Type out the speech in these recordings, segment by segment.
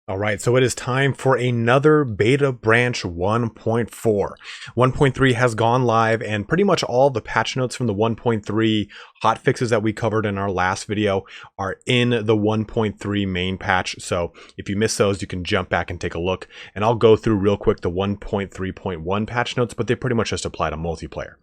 All right, so it is time for another beta branch 1.4. 1.3 has gone live, and pretty much all the patch notes from the 1.3 hotfixes that we covered in our last video are in the 1.3 main patch. So if you missed those, you can jump back and take a look. And I'll go through real quick the 1.3.1 patch notes, but they pretty much just apply to multiplayer.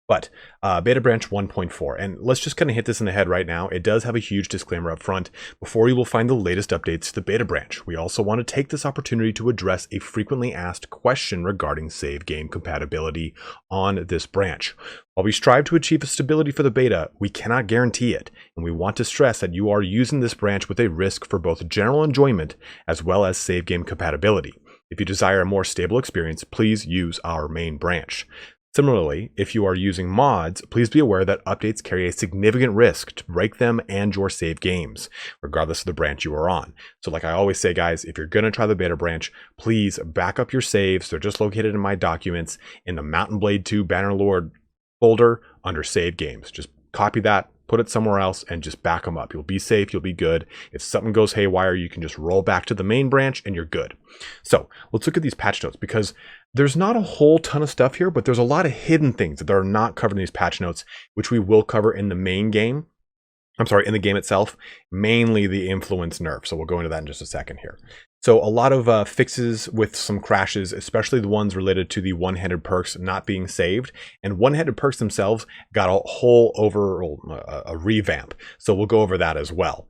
But beta branch 1.4, and let's just kind of hit this in the head right now. It does have a huge disclaimer up front. Before you will find the latest updates to the beta branch, we also want to take this opportunity to address a frequently asked question regarding save game compatibility on this branch. While we strive to achieve stability for the beta, we cannot guarantee it, and we want to stress that you are using this branch with a risk for both general enjoyment as well as save game compatibility. If you desire a more stable experience, please use our main branch. Similarly, if you are using mods, please be aware that updates carry a significant risk to break them and your save games, regardless of the branch you are on. So like I always say, guys, if you're going to try the beta branch, please back up your saves. They're just located in my documents in the Mountain Blade 2 Bannerlord folder under save games. Just copy that, put it somewhere else, and just back them up. You'll be safe, you'll be good. If something goes haywire, you can just roll back to the main branch and you're good. So let's look at these patch notes, because there's not a whole ton of stuff here, but there's a lot of hidden things that are not covered in these patch notes, which we will cover in the main game. In the game itself, mainly the influence nerf. So we'll go into that in just a second here. So a lot of fixes with some crashes, especially the ones related to the one-handed perks not being saved. And one-handed perks themselves got a whole a revamp. So we'll go over that as well.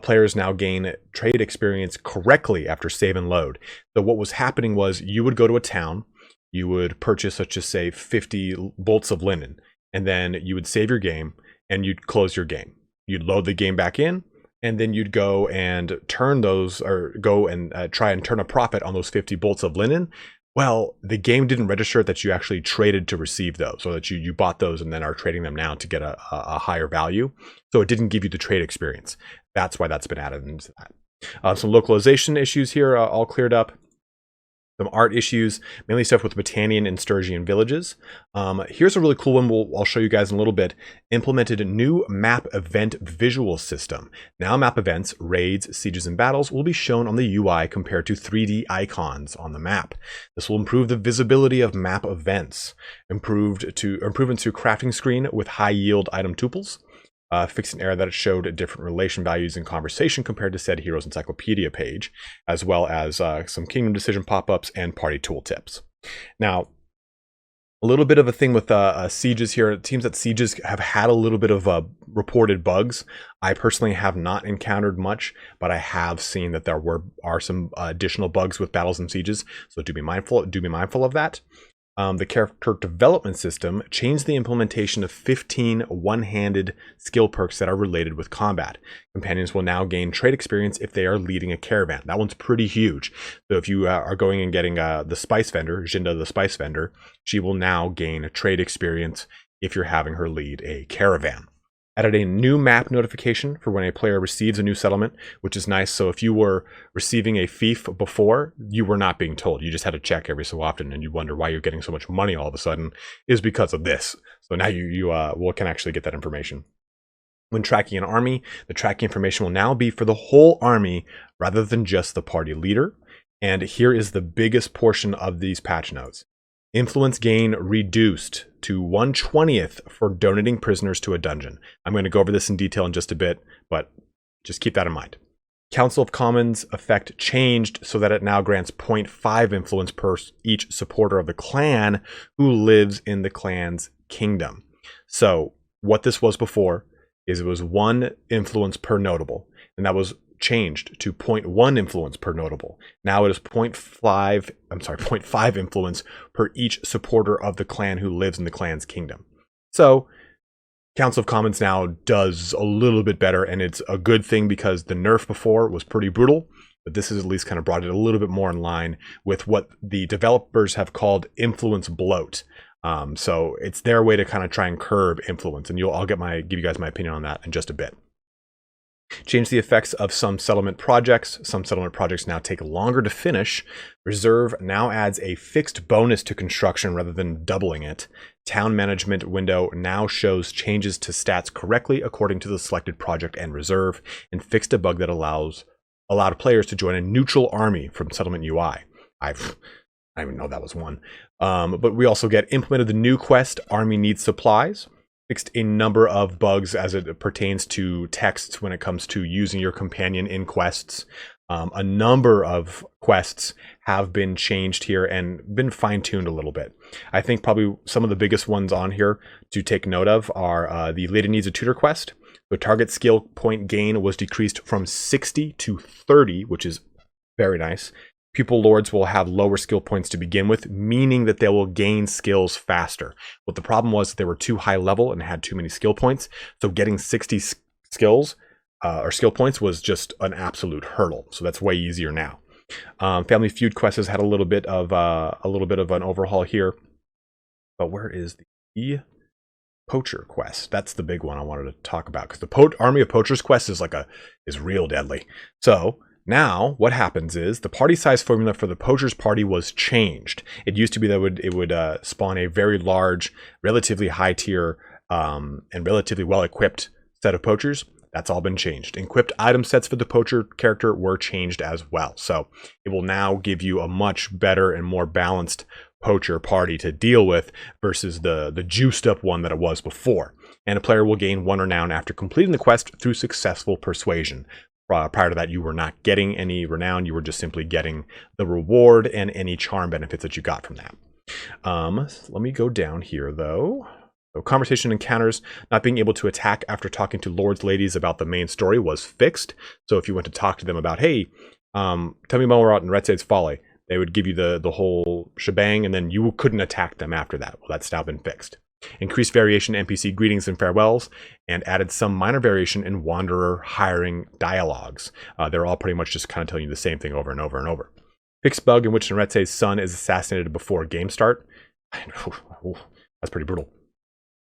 Players now gain trade experience correctly after save and load. So what was happening was you would go to a town, you would purchase, let's just say 50 bolts of linen, and then you would save your game and you'd close your game. You'd load the game back in, and then you'd go and turn those, or go and try and turn a profit on those 50 bolts of linen. Well, the game didn't register that you actually traded to receive those, so that you bought those and then are trading them now to get a higher value. So it didn't give you the trade experience. That's why that's been added into that. Some localization issues here all cleared up. Some art issues, mainly stuff with Britannian and Sturgian villages. Here's a really cool one I'll show you guys in a little bit. Implemented a new map event visual system. Now map events, raids, sieges, and battles will be shown on the UI compared to 3D icons on the map. This will improve the visibility of map events. Improvements to crafting screen with high yield item tuples. Fixed an error that it showed different relation values in conversation compared to said Heroes Encyclopedia page, as well as some Kingdom Decision pop-ups and party tooltips. Now, a little bit of a thing with sieges here. It seems that sieges have had a little bit of reported bugs. I personally have not encountered much, but I have seen that there are some additional bugs with battles and sieges. So do be mindful of that. The character development system changed the implementation of 15 one-handed skill perks that are related with combat. Companions will now gain trade experience if they are leading a caravan. That one's pretty huge. So if you are going and getting the spice vendor, Jinda the spice vendor, she will now gain trade experience if you're having her lead a caravan. Added a new map notification for when a player receives a new settlement, which is nice. So if you were receiving a fief before, you were not being told. You just had to check every so often, and you wonder why you're getting so much money all of a sudden is because of this. So now you can actually get that information. When tracking an army, the tracking information will now be for the whole army rather than just the party leader. And here is the biggest portion of these patch notes. Influence gain reduced to 1/20th for donating prisoners to a dungeon. I'm going to go over this in detail in just a bit, but just keep that in mind. Council of Commons effect changed so that it now grants 0.5 influence per each supporter of the clan who lives in the clan's kingdom. So what this was before is it was 1 influence per notable, and that was changed to 0.1 influence per notable. Now it is 0.5 influence per each supporter of the clan who lives in the clan's kingdom. So Council of Commons now does a little bit better, and it's a good thing because the nerf before was pretty brutal, but this has at least kind of brought it a little bit more in line with what the developers have called influence bloat. So it's their way to kind of try and curb influence, and I'll give you guys my opinion on that in just a bit. Change the effects of some settlement projects. Some settlement projects now take longer to finish. Reserve now adds a fixed bonus to construction rather than doubling it. Town management window now shows changes to stats correctly according to the selected project and reserve, and fixed a bug that allows allowed players to join a neutral army from Settlement UI. I don't even know that was one. But we also get implemented the new quest, Army Needs Supplies, fixed a number of bugs as it pertains to texts when it comes to using your companion in quests. A number of quests have been changed here and been fine-tuned a little bit. I think probably some of the biggest ones on here to take note of are the Lady Needs a Tutor quest. The target skill point gain was decreased from 60 to 30, which is very nice. Pupil Lords will have lower skill points to begin with, meaning that they will gain skills faster. What the problem was, they were too high level and had too many skill points, so getting 60 skills or skill points was just an absolute hurdle. So that's way easier now. Family Feud quest has had a little bit of an overhaul here. But where is the Poacher quest? That's the big one I wanted to talk about, because the Army of Poachers quest is real deadly. So now what happens is the party size formula for the Poachers party was changed. It used to be that it would spawn a very large, relatively high tier, and relatively well equipped set of poachers. That's all been changed. Equipped item sets for the Poacher character were changed as well. So it will now give you a much better and more balanced Poacher party to deal with versus the juiced up one that it was before. And a player will gain 1 renown after completing the quest through successful persuasion. Prior to that, you were not getting any renown. You were just simply getting the reward and any charm benefits that you got from that. Let me go down here though. So conversation encounters, not being able to attack after talking to lords, ladies about the main story was fixed. So if you went to talk to them about, hey, tell me more about Nretze's Folly, they would give you the whole shebang, and then you couldn't attack them after that. Well, that's now been fixed. Increased variation NPC greetings and farewells, and added some minor variation in wanderer hiring dialogues. They're all pretty much just kind of telling you the same thing over and over and over. Fixed bug in which Nretze's son is assassinated before game start. That's pretty brutal.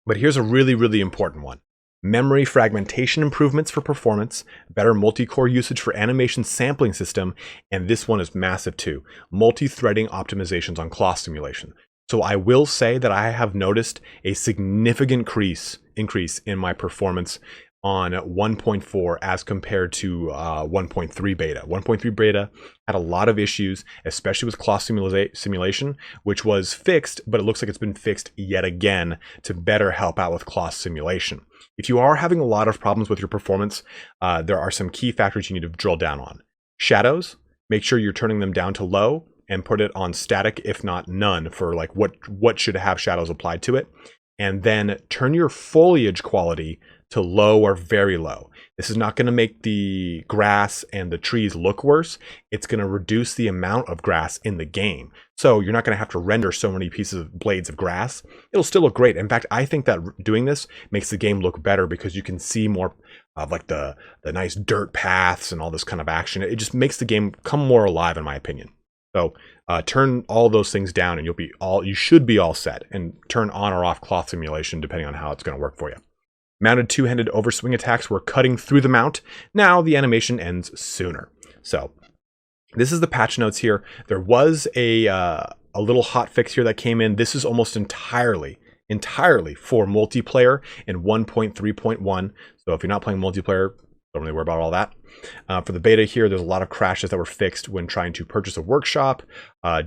But here's a really, really important one. Memory fragmentation improvements for performance, better multi-core usage for animation sampling system, and this one is massive too, multi-threading optimizations on cloth simulation. So I will say that I have noticed a significant increase in my performance on 1.4 as compared to 1.3 beta. 1.3 beta had a lot of issues, especially with cloth simulation, which was fixed, but it looks like it's been fixed yet again to better help out with cloth simulation. If you are having a lot of problems with your performance, there are some key factors you need to drill down on. Shadows, make sure you're turning them down to low and put it on static, if not none, for like what should have shadows applied to it. And then turn your foliage quality to low or very low. This is not going to make the grass and the trees look worse. It's going to reduce the amount of grass in the game. So you're not going to have to render so many pieces of blades of grass. It'll still look great. In fact, I think that doing this makes the game look better because you can see more of like the nice dirt paths and all this kind of action. It just makes the game come more alive, in my opinion. So turn all those things down and you should be all set, and turn on or off cloth simulation depending on how it's going to work for you. Mounted two-handed overswing attacks were cutting through the mount. Now the animation ends sooner. So this is the patch notes here. There was a little hot fix here that came in. This is almost entirely for multiplayer in 1.3.1. So if you're not playing multiplayer, don't really worry about all that. For the beta here, there's a lot of crashes that were fixed when trying to purchase a workshop,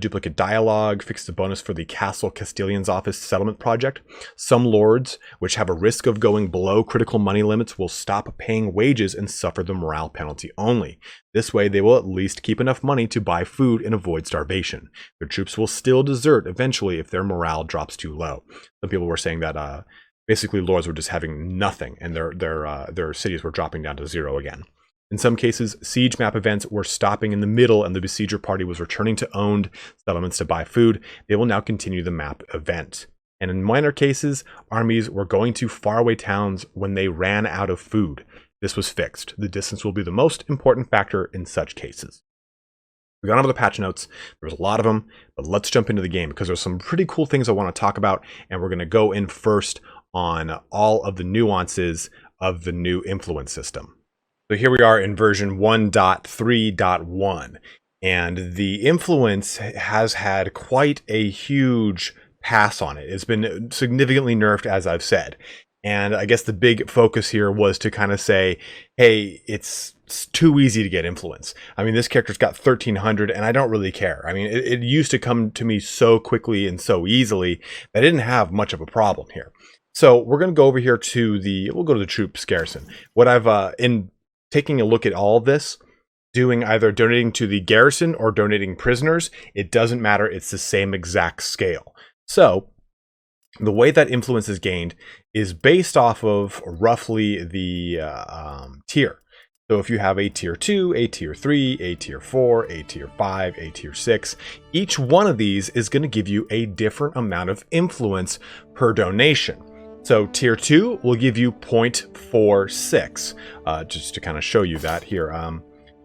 duplicate dialogue, fixed the bonus for the Castle Castellan's Office settlement project. Some lords, which have a risk of going below critical money limits, will stop paying wages and suffer the morale penalty only. This way, they will at least keep enough money to buy food and avoid starvation. Their troops will still desert eventually if their morale drops too low. Some people were saying that basically lords were just having nothing, and their cities were dropping down to 0 again. In some cases, siege map events were stopping in the middle and the besieger party was returning to owned settlements to buy food. They will now continue the map event. And in minor cases, armies were going to faraway towns when they ran out of food. This was fixed. The distance will be the most important factor in such cases. We got over the patch notes. There's a lot of them, but let's jump into the game because there's some pretty cool things I want to talk about, and we're going to go in first on all of the nuances of the new influence system. So here we are in version 1.3.1, and the influence has had quite a huge pass on it. It's been significantly nerfed, as I've said. And I guess the big focus here was to kind of say, hey, it's too easy to get influence. I mean, this character's got 1300 and I don't really care. I mean, it used to come to me so quickly and so easily that I didn't have much of a problem here. So we're going to go over here to we'll go to the troops garrison. What I've, in taking a look at all of this, doing either donating to the garrison or donating prisoners, it doesn't matter. It's the same exact scale. So the way that influence is gained is based off of roughly the tier. So if you have a tier 2, a tier 3, a tier 4, a tier 5, a tier 6, each one of these is going to give you a different amount of influence per donation. So tier 2 will give you 0.46. Just to kind of show you that here,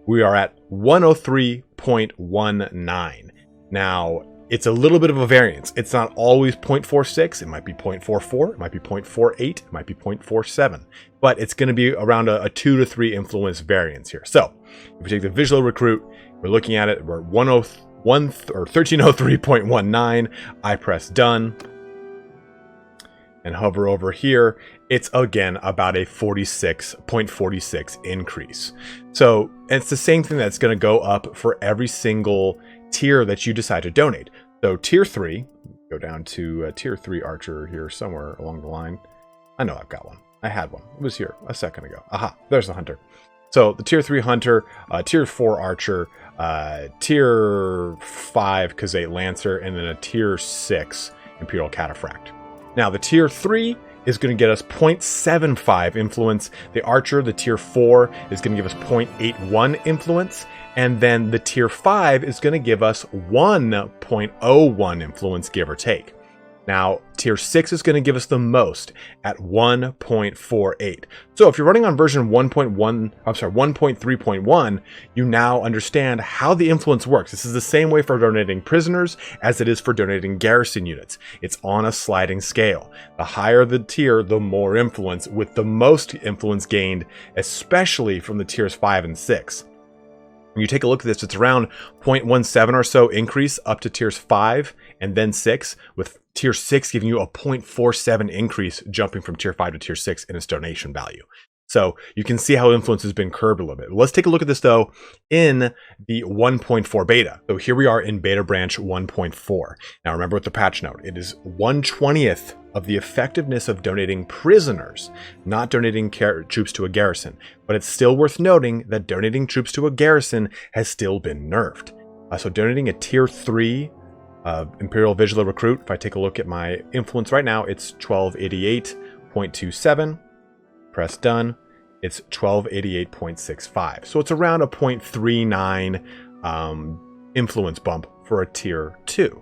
we are at 103.19. Now, it's a little bit of a variance. It's not always 0.46. It might be 0.44. It might be 0.48. It might be 0.47. But it's going to be around a 2 to 3 influence variance here. So if we take the visual recruit, we're looking at it. We're 1303.19. I press done and hover over here. It's again about a 0.46 increase. So it's the same thing that's going to go up for every single tier that you decide to donate. So tier 3, go down to tier 3 archer here somewhere along the line. I know I've got one. I had one. It was here a second ago. Aha, there's the hunter. So the tier 3 hunter, tier 4 archer, tier 5 Kazate lancer, and then a tier 6 imperial cataphract. Now the tier 3 is going to get us 0.75 influence. The archer, the tier 4, is going to give us 0.81 influence. And then the tier 5 is going to give us 1.01 influence, give or take. Now, tier 6 is going to give us the most at 1.48. So if you're running on version 1.3.1, you now understand how the influence works. This is the same way for donating prisoners as it is for donating garrison units. It's on a sliding scale. The higher the tier, the more influence, with the most influence gained, especially from the tiers 5 and 6. When you take a look at this, it's around 0.17 or so increase up to tiers 5 and then 6, with tier 6 giving you a 0.47 increase jumping from tier 5 to tier 6 in its donation value. So you can see how influence has been curbed a little bit. Let's take a look at this though in the 1.4 beta. So here we are in beta branch 1.4. Now remember with the patch note, it is 1/20th of the effectiveness of donating prisoners, not donating troops to a garrison. But it's still worth noting that donating troops to a garrison has still been nerfed. So donating a tier 3 Imperial Vigilant Recruit, if I take a look at my influence right now, it's 1288.27. Press done. It's 1288.65. So it's around a 0.39 influence bump for a tier 2.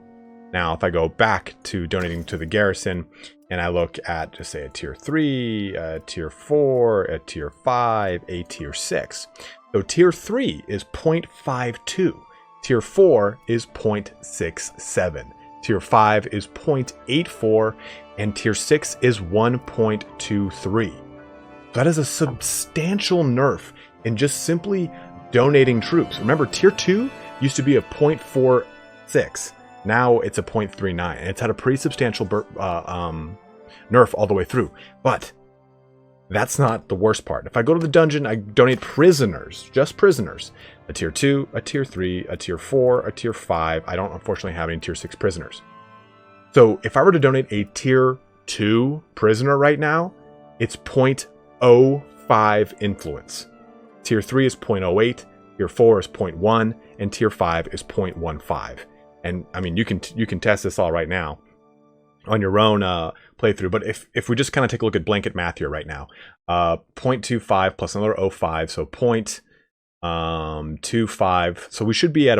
Now, if I go back to donating to the garrison and I look at, just say, a tier 3, a tier 4, a tier 5, a tier 6. So tier 3 is 0.52. Tier 4 is 0.67. Tier 5 is 0.84. And tier 6 is 1.23. That is a substantial nerf in just simply donating troops. Remember, tier 2 used to be a 0.46. Now it's a 0.39, and it's had a pretty substantial nerf all the way through. But that's not the worst part. If I go to the dungeon, I donate prisoners, just prisoners. A tier 2, a tier 3, a tier 4, a tier 5. I don't unfortunately have any tier 6 prisoners. So if I were to donate a tier 2 prisoner right now, it's 0.05 influence. Tier 3 is 0.08, tier 4 is 0.1, and tier 5 is 0.15. And I mean, you can test this all right now on your own playthrough. But if we just kind of take a look at blanket math here right now, 0.25 plus another 0.5, so 0.25. So we should be at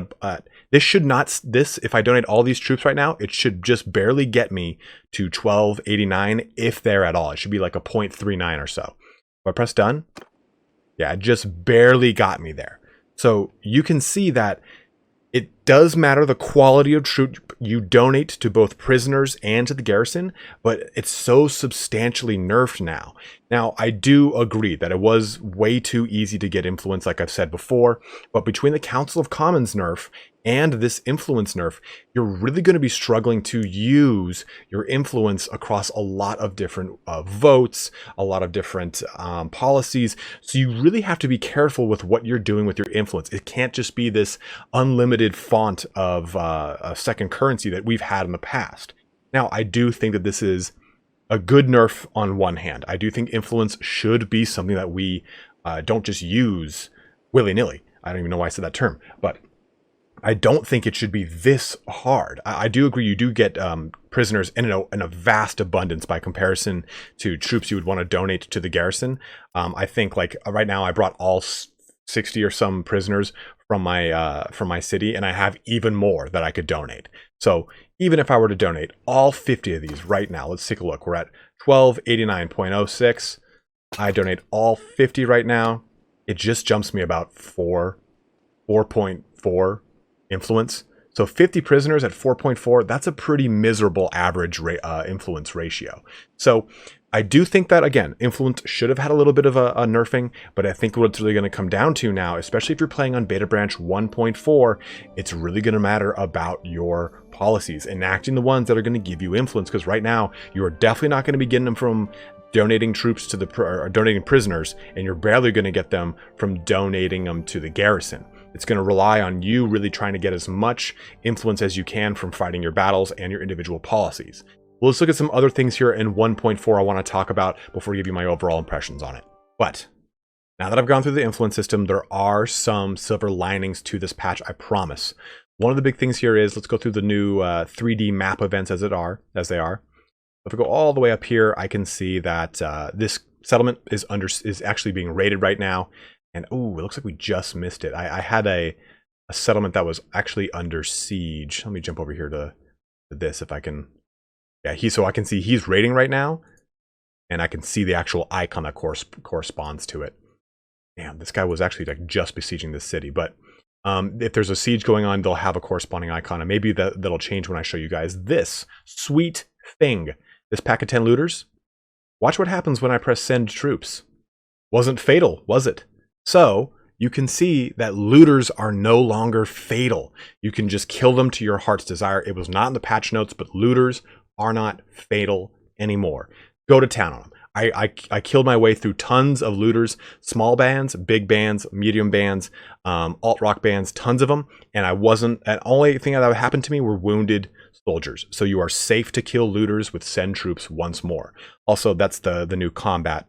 if I donate all these troops right now, it should just barely get me to 1289, if there at all. It should be like a 0.39 or so. If I press done, yeah, it just barely got me there. So you can see that it does matter the quality of troop you donate to both prisoners and to the garrison, but it's so substantially nerfed now. Now, I do agree that it was way too easy to get influence, like I've said before, but between the Council of Commons nerf and this influence nerf, you're really going to be struggling to use your influence across a lot of different votes, a lot of different policies. So you really have to be careful with what you're doing with your influence. It can't just be this unlimited font of a second currency that we've had in the past. Now, I do think that this is a good nerf on one hand. I do think influence should be something that we don't just use willy-nilly. I don't even know why I said that term, but I don't think it should be this hard. I do agree you do get prisoners in a vast abundance by comparison to troops you would want to donate to the garrison. I think like right now I brought all 60 or some prisoners from my city, and I have even more that I could donate. So even if I were to donate all 50 of these right now, let's take a look. We're at 1289.06. I donate all 50 right now. It just jumps me about 4.4 influence. So 50 prisoners at 4.4, that's a pretty miserable average influence ratio. So I do think that, again, influence should have had a little bit of a nerfing, but I think what it's really going to come down to now, especially if you're playing on Beta Branch 1.4, it's really going to matter about your policies, enacting the ones that are going to give you influence, because right now you are definitely not going to be getting them from donating troops to or donating prisoners, and you're barely going to get them from donating them to the garrison. It's going to rely on you really trying to get as much influence as you can from fighting your battles and your individual policies. Well, let's look at some other things here in 1.4 I want to talk about before I give you my overall impressions on it. But now that I've gone through the influence system, there are some silver linings to this patch, I promise. One of the big things here is, let's go through the new 3D map events as they are. If I go all the way up here, I can see that this settlement is actually being raided right now. And oh, it looks like we just missed it. I had a settlement that was actually under siege. Let me jump over here to this if I can. Yeah, so I can see he's raiding right now, and I can see the actual icon that corresponds to it. Damn, this guy was actually like just besieging this city. But if there's a siege going on, they'll have a corresponding icon, and maybe that'll change when I show you guys this sweet thing. This pack of 10 looters. Watch what happens when I press send troops. Wasn't fatal, was it? So you can see that looters are no longer fatal. You can just kill them to your heart's desire. It was not in the patch notes, but looters are not fatal anymore. Go to town on them. I killed my way through tons of looters, small bands, big bands, medium bands, alt rock bands, tons of them. And the only thing that happened to me were wounded soldiers. So you are safe to kill looters with send troops once more. Also, that's the new combat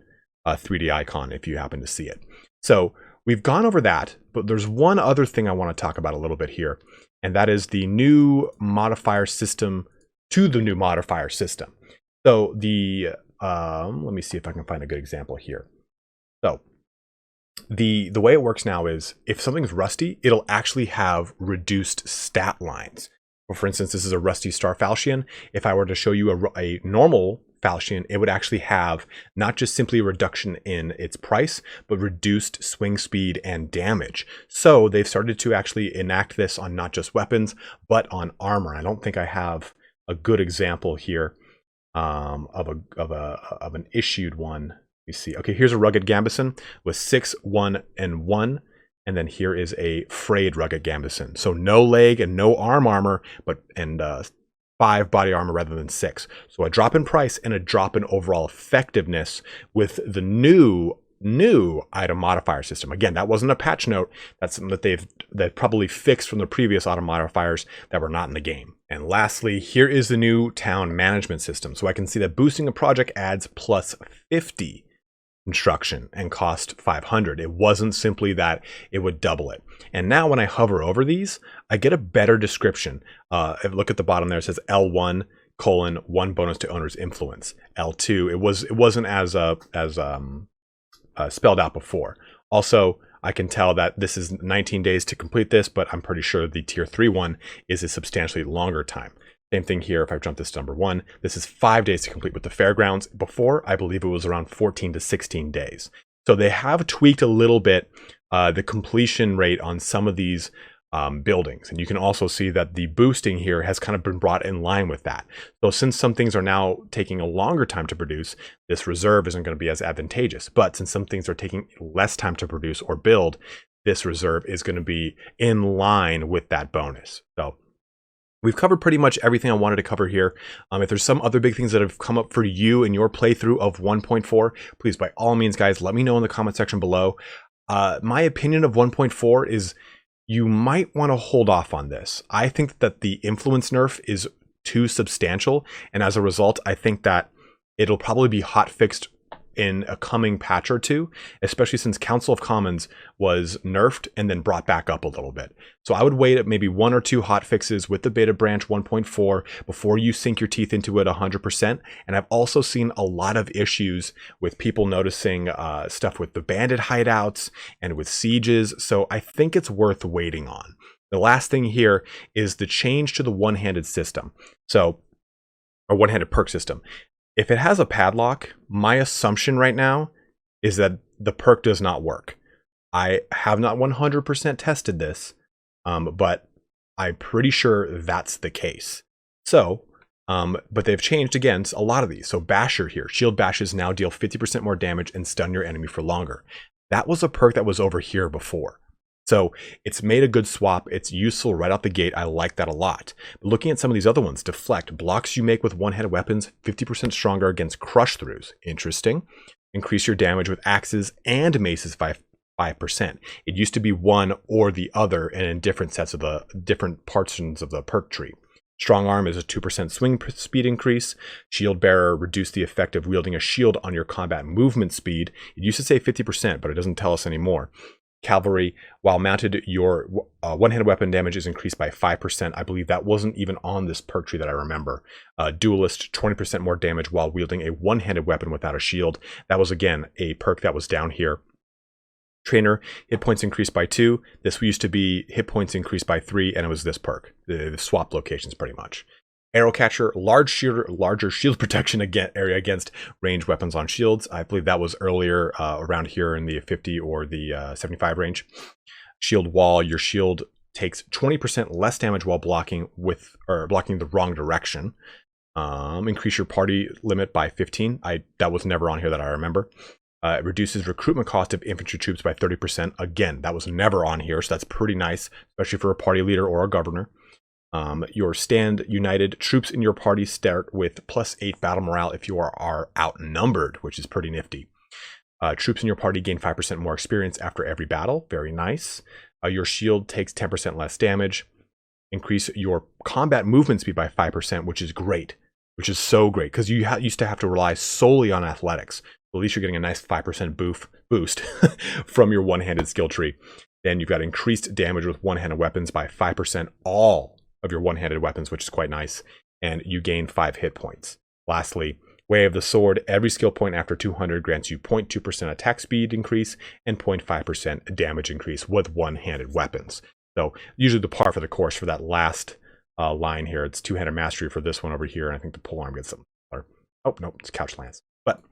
3D icon if you happen to see it. So we've gone over that, but there's one other thing I want to talk about a little bit here, and that is the new modifier system to the new modifier system. So the let me see if I can find a good example here. So the way it works now is if something's rusty, it'll actually have reduced stat lines. Well, for instance, this is a rusty star falchion. If I were to show you a normal falchion, it would actually have not just simply a reduction in its price, but reduced swing speed and damage. So they've started to actually enact this on not just weapons, but on armor. I don't think I have a good example here of an issued one. You see, okay, here's a rugged Garrison with 6, 1, and 1. And then here is a frayed rugged Garrison. So no leg and no armor, but 5 body armor rather than 6. So a drop in price and a drop in overall effectiveness with the new item modifier system. Again, that wasn't a patch note. That's something that they've probably fixed from the previous auto modifiers that were not in the game. And lastly, here is the new town management system. So I can see that boosting a project adds plus 50 construction and cost 500. It wasn't simply that it would double it. And now when I hover over these, I get a better description. Look at the bottom there, it says L1 : 1 bonus to owner's influence. L2, it wasn't as spelled out before. Also, I can tell that this is 19 days to complete this, but I'm pretty sure the tier 3 one is a substantially longer time. Same thing here, if I jump this to number 1, this is 5 days to complete with the fairgrounds. Before, I believe it was around 14 to 16 days. So they have tweaked a little bit the completion rate on some of these buildings. And you can also see that the boosting here has kind of been brought in line with that. So since some things are now taking a longer time to produce, this reserve isn't going to be as advantageous. But since some things are taking less time to produce or build, this reserve is going to be in line with that bonus. So we've covered pretty much everything I wanted to cover here. If there's some other big things that have come up for you in your playthrough of 1.4, please, by all means, guys, let me know in the comment section below. My opinion of 1.4 is you might want to hold off on this. I think that the influence nerf is too substantial, and as a result, I think that it'll probably be hotfixed in a coming patch or two, especially since Council of Commons was nerfed and then brought back up a little bit. So I would wait at maybe 1 or 2 hotfixes with the beta branch 1.4 before you sink your teeth into it 100%. And I've also seen a lot of issues with people noticing stuff with the bandit hideouts and with sieges. So I think it's worth waiting on. The last thing here is the change to the one-handed system. So, or one-handed perk system. If it has a padlock, my assumption right now is that the perk does not work. I have not 100% tested this, but I'm pretty sure that's the case. So, but they've changed against a lot of these. So Basher here, shield bashes now deal 50% more damage and stun your enemy for longer. That was a perk that was over here before. So it's made a good swap. It's useful right out the gate. I like that a lot. But looking at some of these other ones, Deflect blocks you make with one-handed weapons 50% stronger against crush throughs. Interesting. Increase your damage with axes and maces by 5%. It used to be one or the other, and in different sets of the different portions of the perk tree. Strong arm is a 2% swing speed increase. Shield bearer reduce the effect of wielding a shield on your combat movement speed. It used to say 50%, but it doesn't tell us anymore. Cavalry, while mounted, your one-handed weapon damage is increased by 5%. I believe that wasn't even on this perk tree that I remember. Dualist, 20% more damage while wielding a one-handed weapon without a shield. That was, again, a perk that was down here. Trainer, hit points increased by 2. This used to be hit points increased by 3, and it was this perk. The swap locations, pretty much. Arrow catcher, larger shield protection area against ranged weapons on shields. I believe that was earlier around here in the 50 or the 75 range. Shield wall, your shield takes 20% less damage while blocking the wrong direction. Increase your party limit by 15. That was never on here that I remember. It reduces recruitment cost of infantry troops by 30%. Again, that was never on here, so that's pretty nice, especially for a party leader or a governor. Your stand united, troops in your party start with +8 battle morale if you are outnumbered, which is pretty nifty. Troops in your party gain 5% more experience after every battle. Very nice. Your shield takes 10% less damage. Increase your combat movement speed by 5%, which is great, which is so great because you used to have to rely solely on athletics. At least you're getting a nice 5% boost from your one-handed skill tree. Then you've got increased damage with one-handed weapons by 5%, all of your one-handed weapons, which is quite nice, and you gain 5 hit points. Lastly, Way of the Sword, every skill point after 200 grants you 0.2% attack speed increase and 0.5% damage increase with one-handed weapons. So usually the par for the course for that last line here, it's two-handed mastery for this one over here, and I think the polearm gets something similar. Oh, no, it's couch lance. But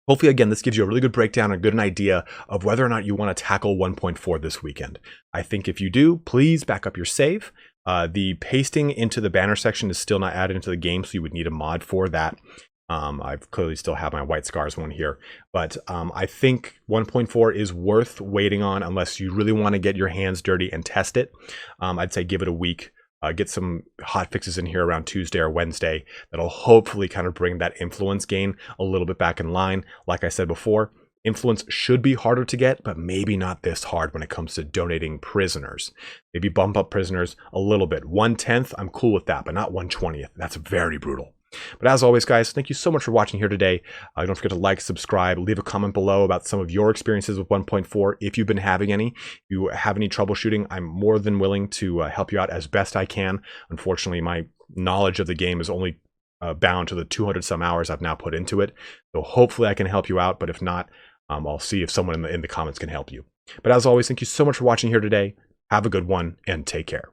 hopefully, again, this gives you a really good breakdown and good idea of whether or not you want to tackle 1.4 this weekend. I think if you do, please back up your save. The pasting into the banner section is still not added into the game, so you would need a mod for that. I clearly still have my White Scars one here, but I think 1.4 is worth waiting on unless you really want to get your hands dirty and test it. I'd say give it a week. Get some hot fixes in here around Tuesday or Wednesday that'll hopefully kind of bring that influence gain a little bit back in line. Like I said before, influence should be harder to get, but maybe not this hard when it comes to donating prisoners. Maybe bump up prisoners a little bit. 1/10, I'm cool with that, but not 1/20th. That's very brutal. But as always, guys, thank you so much for watching here today. Don't forget to like, subscribe, leave a comment below about some of your experiences with 1.4 if you've been having any. If you have any troubleshooting, I'm more than willing to help you out as best I can. Unfortunately, my knowledge of the game is only bound to the 200 some hours I've now put into it. So hopefully I can help you out, but if not, I'll see if someone in the comments can help you. But as always, thank you so much for watching here today. Have a good one and take care.